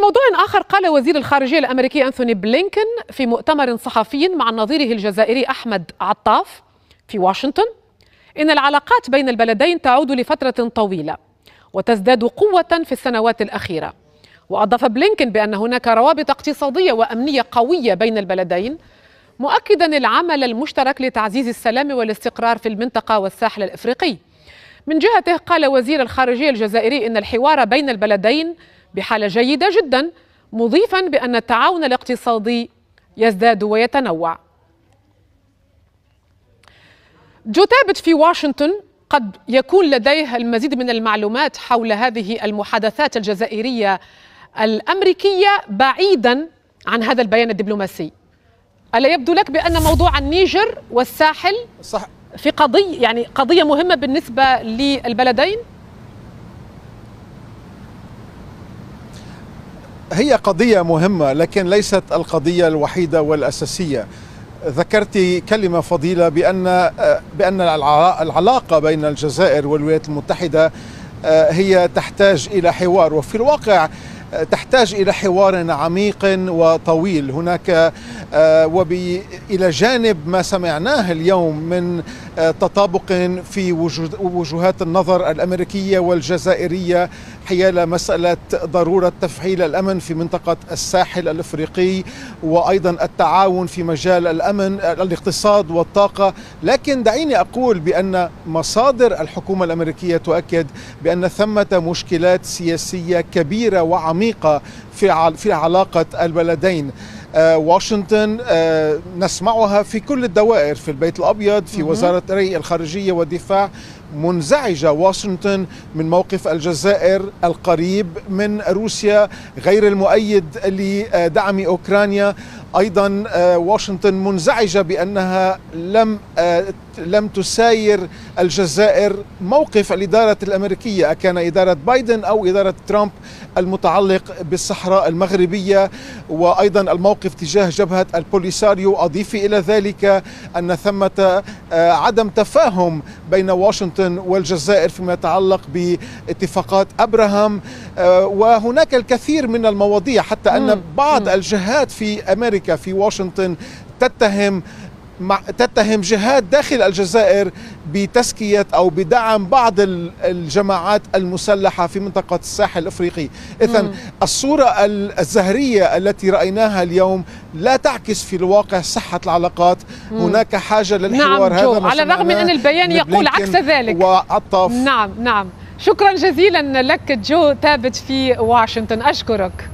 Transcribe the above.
موضوع آخر، قال وزير الخارجية الأمريكي أنثوني بلينكن في مؤتمر صحفي مع نظيره الجزائري أحمد عطاف في واشنطن إن العلاقات بين البلدين تعود لفترة طويلة وتزداد قوة في السنوات الأخيرة. وأضاف بلينكن بأن هناك روابط اقتصادية وأمنية قوية بين البلدين، مؤكدا العمل المشترك لتعزيز السلام والاستقرار في المنطقة والساحل الإفريقي. من جهته قال وزير الخارجية الجزائري إن الحوار بين البلدين بحالة جيدة جدا، مضيفا بأن التعاون الاقتصادي يزداد ويتنوع. جو تابت في واشنطن قد يكون لديه المزيد من المعلومات حول هذه المحادثات الجزائرية الأمريكية بعيدا عن هذا البيان الدبلوماسي. ألا يبدو لك بأن موضوع النيجر والساحل صح في قضية مهمة بالنسبة للبلدين؟ هي قضية مهمة لكن ليست القضية الوحيدة والأساسية. ذكرت كلمة فضيلة بأن العلاقة بين الجزائر والولايات المتحدة هي تحتاج إلى حوار، وفي الواقع تحتاج إلى حوار عميق وطويل. هناك إلى جانب ما سمعناه اليوم من تطابق في وجهات النظر الأمريكية والجزائرية حيال مسألة ضرورة تفعيل الأمن في منطقة الساحل الإفريقي، وأيضا التعاون في مجال الأمن الاقتصاد والطاقة. لكن دعيني أقول بأن مصادر الحكومة الأمريكية تؤكد بأن ثمة مشكلات سياسية كبيرة وعميقة في علاقة البلدين. واشنطن نسمعها في كل الدوائر، في البيت الأبيض، في وزارة الخارجية والدفاع، منزعجة واشنطن من موقف الجزائر القريب من روسيا غير المؤيد لدعم أوكرانيا. أيضا واشنطن منزعجة بأنها لم تساير الجزائر موقف الإدارة الأمريكية، أكان إدارة بايدن أو إدارة ترامب، المتعلق بالصحراء المغربية، وأيضا الموقف تجاه جبهة البوليساريو. أضيف إلى ذلك أن ثمة عدم تفاهم بين واشنطن والجزائر فيما يتعلق باتفاقات أبراهام، وهناك الكثير من المواضيع، حتى أن بعض الجهات في أمريكا في واشنطن تتهم جهات داخل الجزائر بتزكية أو بدعم بعض الجماعات المسلحة في منطقة الساحل الأفريقي. إذن الصورة الزهرية التي رأيناها اليوم لا تعكس في الواقع صحة العلاقات. هناك حاجة للحوار. نعم جو، على الرغم من أن البيان يقول عكس ذلك. وعطاف. نعم. شكرا جزيلا لك جو تابت في واشنطن، أشكرك.